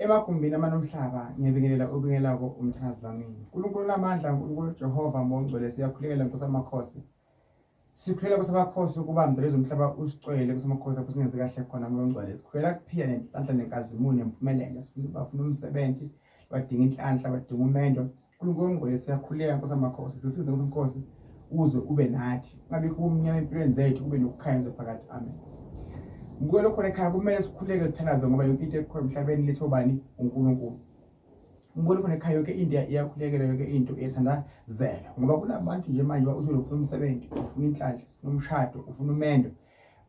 emagumbini amanomhlaba ngiyabingelela ubingelako umthandazi bangini. uNkulunkulu namandla, uNkulunkulu Jehova ngongcwele siyakhulekela Nkosi yamakhosi. Sikhulela Nkosi yamakhosi ukuba mdalezi umhlaba usicwele Nkosi yamakhosi lapho singenze kahle khona ngongcwele. Sikhulela kuphila nenhlanhla nenkazimulo nempumelelo. Bafuna umsebenzi, badinga inhlanhla, badinga umendo. uNkulunkulu ongcwele siyakhuleka Nkosi yamakhosi. Sisize Nkosi yamakhosi uze ube nathi. Ungabikho umnyama empilweni zethu, kube nokukhanya phakathi. Amen. Ngikho khona ekhaya kumele sikhuleke sithandaze ngoba yonke into ekhona emhlabeni letho bani uNkulunkulu. Ngikho khona ekhaya yonke into iyakhulekela, yonke into iyathandazela ngoba kunabantu nje manje ufuna umsebenzi, ufuna inhlanhla, ufuna umshado, ufuna umendo.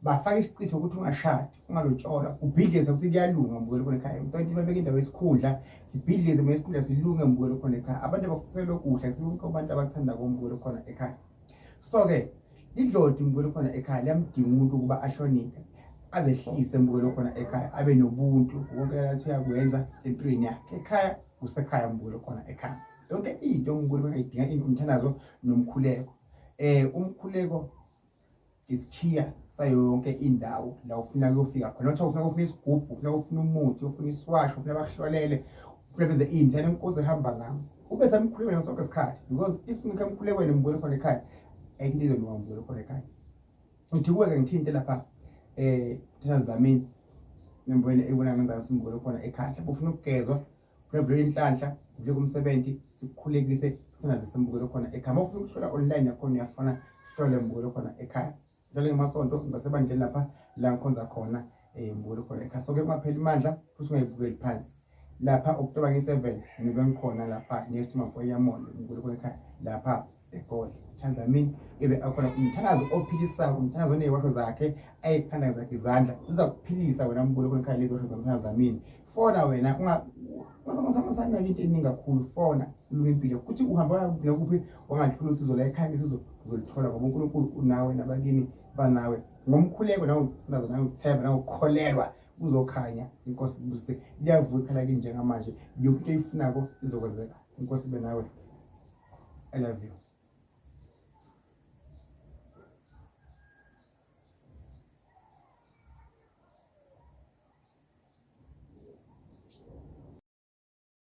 Bafaka isicitho ukuthi ungashadi, ungalotshola, ubhidlize ukuthi kuyalunga. Ngikho khona ekhaya umsebenzi babeka indawo yesikhundla, sibhidlize ngesikhundla silunge. Ngikho khona ekhaya abantu abakusela okuhle, sibonke abantu abathanda ngikho khona ekhaya. So ke idlodi ngikho khona ekhaya liyamdinga umuntu ukuba ahloniphe, azehlise ngikho khona ekhaya, abe nobuntu wonke lathi uyakwenza empilweni yakhe. Ekhaya usekhaya ngikho khona ekhaya. Yonke into ngikho khona idinga umthandazo nomkhuleko. Umkhuleko isikhiya sayo yonke indawo la ufuna ukufika khona. Nothi ufuna isigubhu, ufuna umuthi, ufuna iswasho, ufuna bahlolele, ufuna benze into Inkosi ehamba ngami. Ube samkhuleko ngaso sonke isikhathi, because if ngikhamkhulekweni ngikho khona ekhaya ayinto ngikho khona ekhaya. Ngithi kuwe ngithinte lapha mthandazi bami ngembona ebona ngenza ngikho khona ekhaya. Lapho ufuna ukugezwa, ufuna vele inhlanhla, uvule kumsebenzi, sikukhulekise sithandaze ngikho khona ekhaya. Ufuna ukuhlola online yakho uyafuna hlole ngikho khona ekhaya. Njalo ngemasonto ngasebandleni lapha la ngikhonza khona ngikho khona ekhaya. So ke kungapheli imandla futhi ungayibukeli phansi. Lapha October nge7 ngibe ngikhona lapha ngesithuma koyamolo ngikho khona ekhaya lapha eGoli. Mthandazi bami ebe akhona umthandazi ophilisayo, umthandazi onezwasho zakhe ayikhanda zakhe izandla zizakuphilisa wena ngikho khona ekhaya. Lezi zwasho zamthandazi bami fona wena ungamasana into eningi kakhulu. Fona ulunga impilo ukuthi uhamba kuphi wangahlula usizo la ekhaya. Isizo uzolithola ngoba uNkulunkulu unawe nabakini banawe. Ngomkhuleko nawe uthandaza nawe ukuthemba nawe ukukholelwa uzokhanya. Inkosi ibuse liyavuka ikhala njengamanje, yonke into oyifunako izokwenzeka. Inkosi ibe nawe. I love you.